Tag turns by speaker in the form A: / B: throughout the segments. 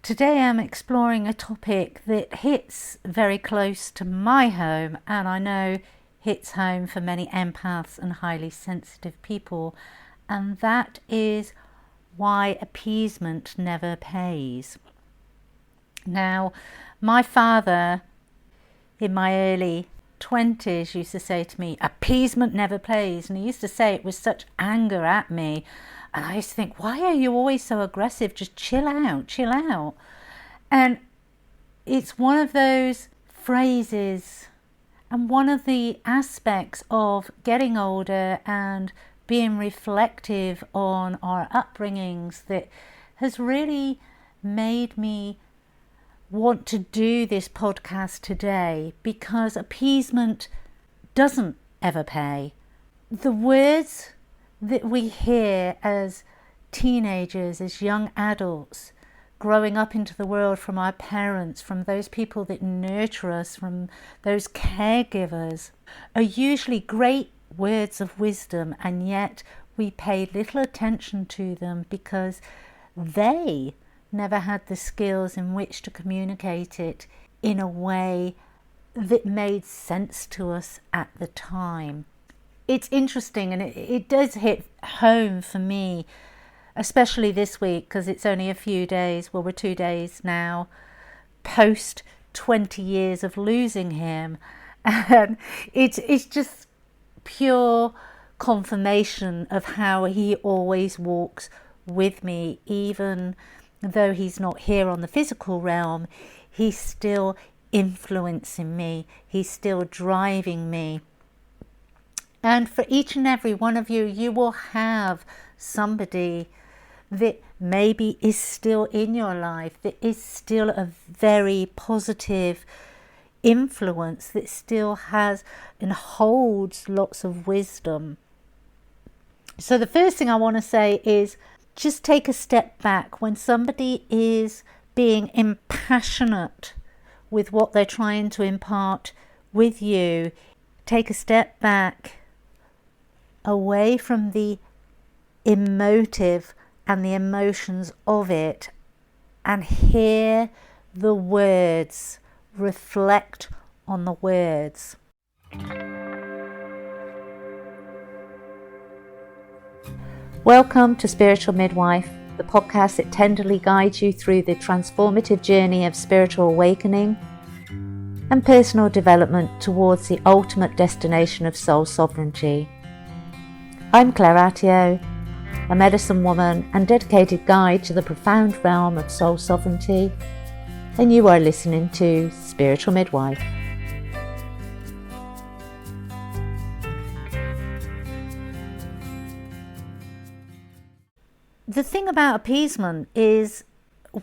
A: Today I'm exploring a topic that hits very close to my home, and I know hits home for many empaths and highly sensitive people, and that is why appeasement never pays. Now, my father in my early 20s used to say to me, appeasement never pays, and he used to say it with such anger at me. And I used to think, why are you always so aggressive? Just chill out, chill out. And it's one of those phrases and one of the aspects of getting older and being reflective on our upbringings that has really made me want to do this podcast today, because appeasement doesn't ever pay. The words that we hear as teenagers, as young adults, growing up into the world from our parents, from those people that nurture us, from those caregivers, are usually great words of wisdom, and yet we pay little attention to them because they never had the skills in which to communicate it in a way that made sense to us at the time. It's interesting, and it does hit home for me, especially this week, because it's only a few days, well, we're 2 days now, post 20 years of losing him. And it's just pure confirmation of how he always walks with me, even though he's not here on the physical realm. He's still influencing me, he's still driving me. And for each and every one of you, you will have somebody that maybe is still in your life, that is still a very positive influence, that still has and holds lots of wisdom. So the first thing I want to say is just take a step back. When somebody is being impassionate with what they're trying to impart with you, take a step back, away from the emotive and the emotions of it, and hear the words, reflect on the words. Welcome to Spiritual Midwife, the podcast that tenderly guides you through the transformative journey of spiritual awakening and personal development towards the ultimate destination of soul sovereignty. I'm Claire Atyeo, a medicine woman and dedicated guide to the profound realm of soul sovereignty, and you are listening to Spiritual Midwife. The thing about appeasement is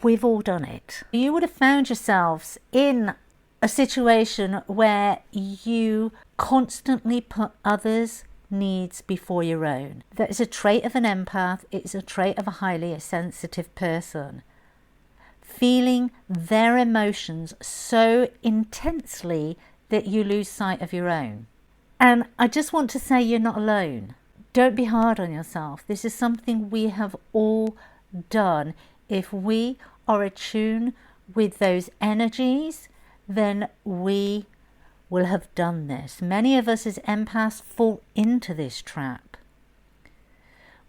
A: we've all done it. You would have found yourselves in a situation where you constantly put others' needs before your own. That is a trait of an empath. It's a trait of a highly sensitive person. Feeling their emotions so intensely that you lose sight of your own. And I just want to say you're not alone. Don't be hard on yourself. This is something we have all done. If we are attuned with those energies, then we will have done this. Many of us as empaths fall into this trap.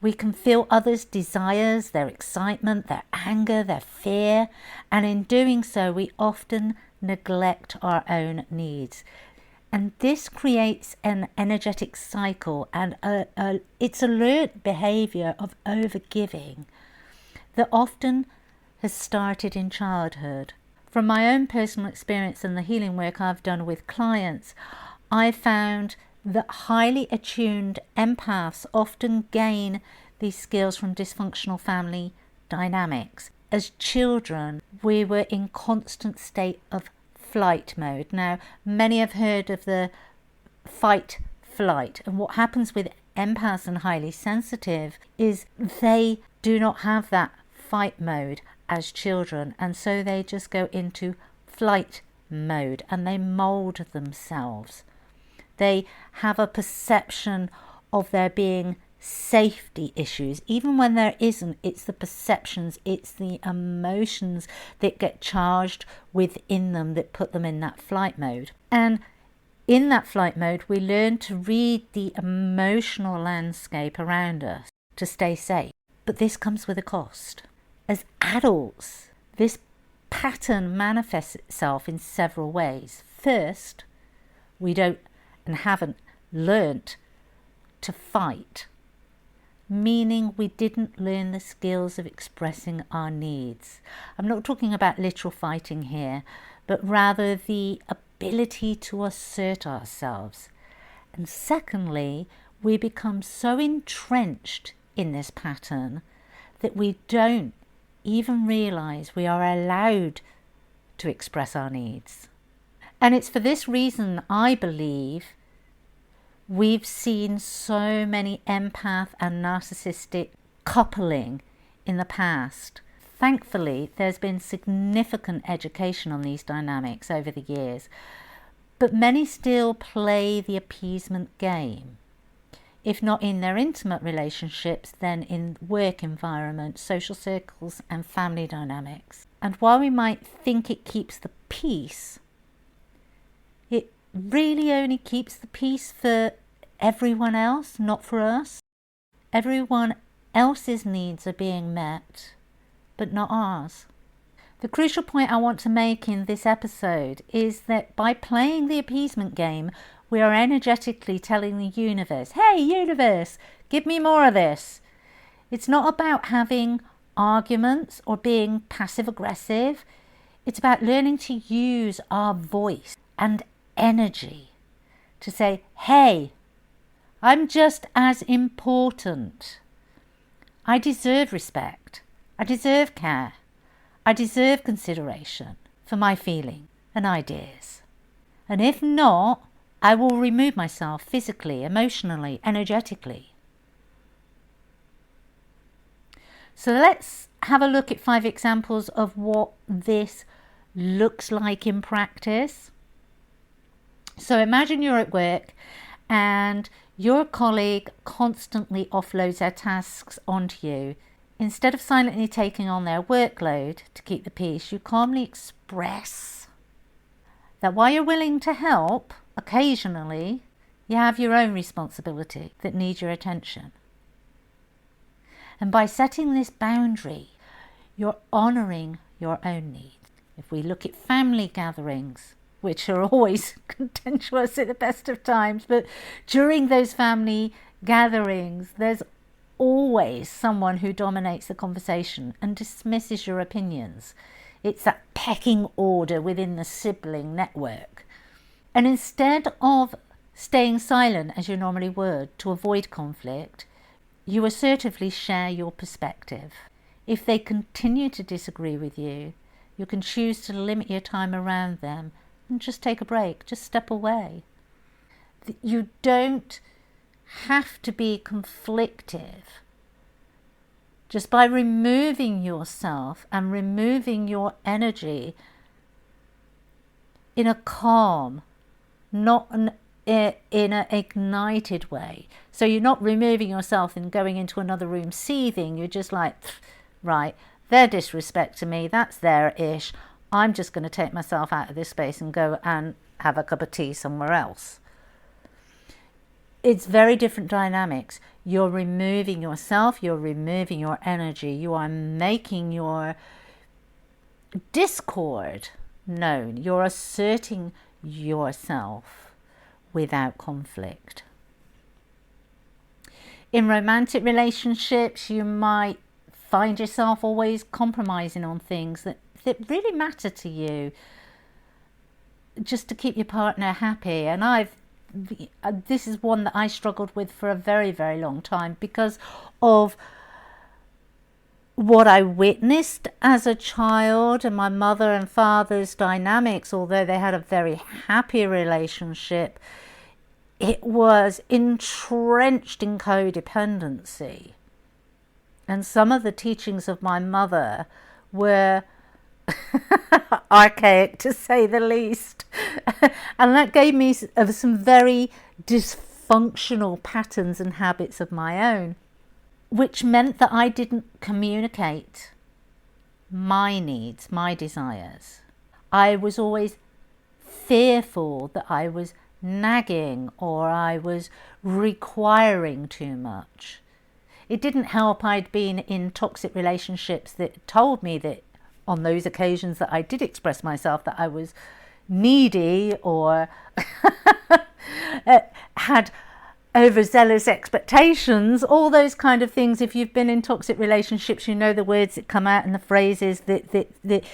A: We can feel others' desires, their excitement, their anger, their fear, and in doing so we often neglect our own needs. And this creates an energetic cycle, and it's a learned behaviour of overgiving that often has started in childhood. From my own personal experience and the healing work I've done with clients, I found that highly attuned empaths often gain these skills from dysfunctional family dynamics. As children, we were in constant state of flight mode. Now, many have heard of the fight flight, and what happens with empaths and highly sensitive is they do not have that fight mode as children, and so they just go into flight mode and they mold themselves. They have a perception of there being safety issues. Even when there isn't, it's the perceptions, it's the emotions that get charged within them that put them in that flight mode. And in that flight mode, we learn to read the emotional landscape around us to stay safe. But this comes with a cost. As adults, this pattern manifests itself in several ways. First, we don't and haven't learnt to fight, meaning we didn't learn the skills of expressing our needs. I'm not talking about literal fighting here, but rather the ability to assert ourselves. And secondly, we become so entrenched in this pattern that we don't even realize we are allowed to express our needs. And it's for this reason, I believe, we've seen so many empath and narcissistic coupling in the past. Thankfully, there's been significant education on these dynamics over the years, but many still play the appeasement game. If not in their intimate relationships, then in work environments, social circles and family dynamics. And while we might think it keeps the peace, it really only keeps the peace for everyone else, not for us. Everyone else's needs are being met, but not ours. The crucial point I want to make in this episode is that by playing the appeasement game, we are energetically telling the universe, hey universe, give me more of this. It's not about having arguments or being passive aggressive. It's about learning to use our voice and energy to say, hey, I'm just as important. I deserve respect. I deserve care. I deserve consideration for my feelings and ideas. And if not, I will remove myself physically, emotionally, energetically. So let's have a look at 5 examples of what this looks like in practice. So imagine you're at work and your colleague constantly offloads their tasks onto you. Instead of silently taking on their workload to keep the peace, you calmly express that while you're willing to help, occasionally, you have your own responsibility that needs your attention. And by setting this boundary, you're honouring your own needs. If we look at family gatherings, which are always contentious at the best of times, but during those family gatherings, there's always someone who dominates the conversation and dismisses your opinions. It's that pecking order within the sibling network. And instead of staying silent as you normally would to avoid conflict, you assertively share your perspective. If they continue to disagree with you, you can choose to limit your time around them and just take a break, just step away. You don't have to be conflictive. Just by removing yourself and removing your energy in a calm, not in an ignited way. So you're not removing yourself and going into another room seething. You're just like, right, they're disrespecting me, that's their ish. I'm just going to take myself out of this space and go and have a cup of tea somewhere else. It's very different dynamics. You're removing yourself, you're removing your energy, you are making your discord known. You're asserting yourself without conflict. In romantic relationships, you might find yourself always compromising on things that really matter to you just to keep your partner happy. And this is one that I struggled with for a very, very long time because of what I witnessed as a child and my mother and father's dynamics. Although they had a very happy relationship, it was entrenched in codependency. And some of the teachings of my mother were archaic, to say the least. And that gave me some very functional patterns and habits of my own, which meant that I didn't communicate my needs, my desires. I was always fearful that I was nagging or I was requiring too much. It didn't help I'd been in toxic relationships that told me that on those occasions that I did express myself that I was needy or had overzealous expectations, all those kind of things. If you've been in toxic relationships, you know the words that come out and the phrases that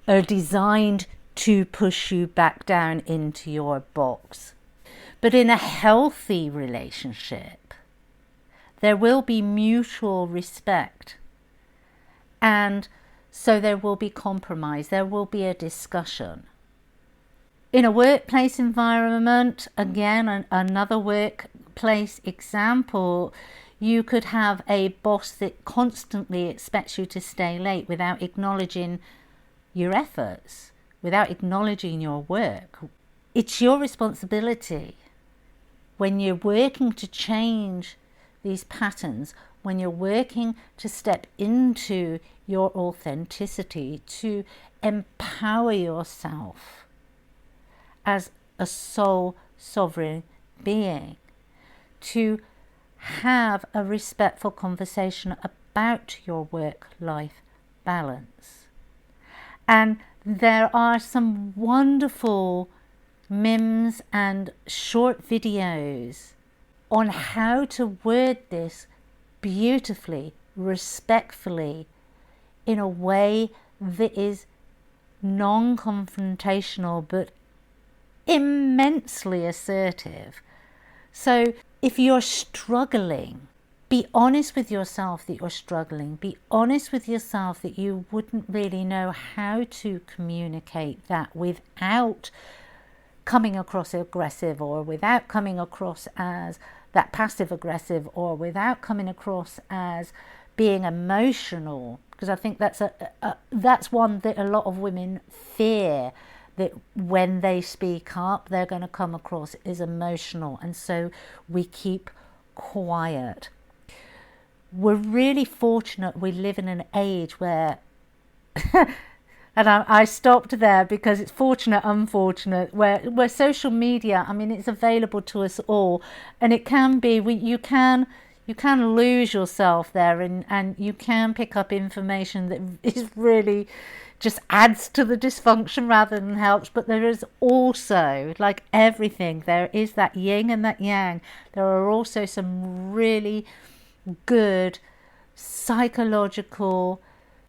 A: are designed to push you back down into your box. But in a healthy relationship, there will be mutual respect, and so there will be compromise, there will be a discussion. In a workplace environment, again, another workplace example, you could have a boss that constantly expects you to stay late without acknowledging your efforts, without acknowledging your work. It's your responsibility when you're working to change these patterns, when you're working to step into your authenticity, to empower yourself as a soul sovereign being, to have a respectful conversation about your work-life balance. And there are some wonderful memes and short videos on how to word this beautifully, respectfully, in a way that is non-confrontational but immensely assertive. So if you're struggling, be honest with yourself that you're struggling. Be honest with yourself that you wouldn't really know how to communicate that without coming across aggressive, or without coming across as that passive aggressive, or without coming across as being emotional. Because I think that's one that a lot of women fear, that when they speak up, they're going to come across as emotional. And so we keep quiet. We're really fortunate we live in an age where, and I stopped there because it's fortunate, unfortunate, where social media, I mean, it's available to us all, and it can be, you can lose yourself there, and you can pick up information that is really just adds to the dysfunction rather than helps. But there is also, like everything, there is that yin and that yang. There are also some really good psychological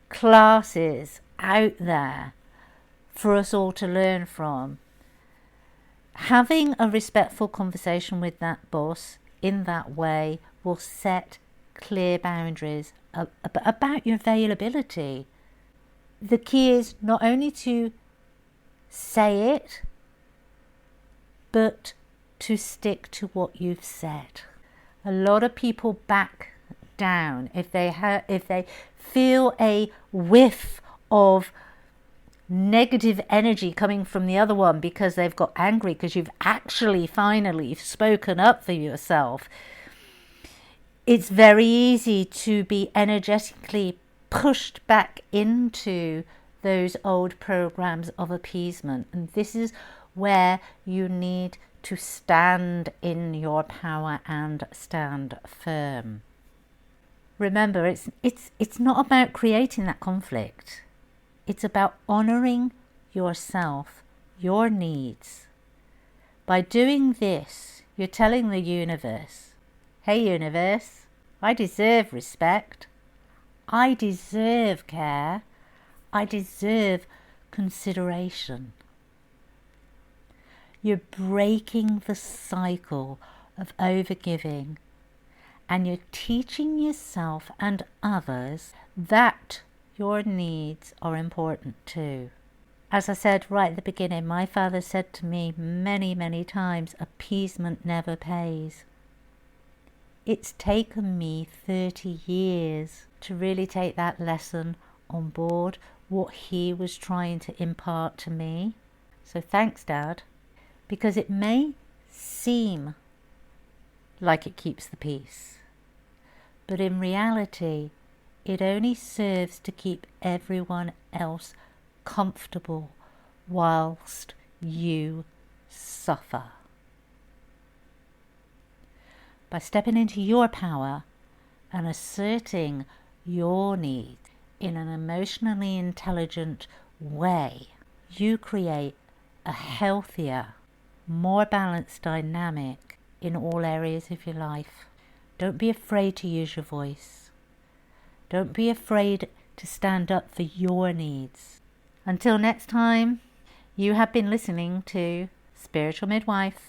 A: classes out there for us all to learn from. Having a respectful conversation with that boss in that way will set clear boundaries about your availability. The key is not only to say it, but to stick to what you've said. A lot of people back down if they feel a whiff of negative energy coming from the other one because they've got angry because you've actually finally spoken up for yourself. It's very easy to be energetically pushed back into those old programs of appeasement, and this is where you need to stand in your power and stand firm. Remember, it's not about creating that conflict. It's about honouring yourself, your needs. By doing this, you're telling the universe, hey universe, I deserve respect. I deserve care. I deserve consideration. You're breaking the cycle of overgiving, and you're teaching yourself and others that your needs are important too. As I said right at the beginning, my father said to me many, many times, appeasement never pays. It's taken me 30 years to really take that lesson on board, what he was trying to impart to me. So thanks, Dad, because it may seem like it keeps the peace, but in reality it only serves to keep everyone else comfortable whilst you suffer. By stepping into your power and asserting your needs in an emotionally intelligent way, you create a healthier, more balanced dynamic in all areas of your life. Don't be afraid to use your voice. Don't be afraid to stand up for your needs. Until next time, you have been listening to Spiritual Midwife.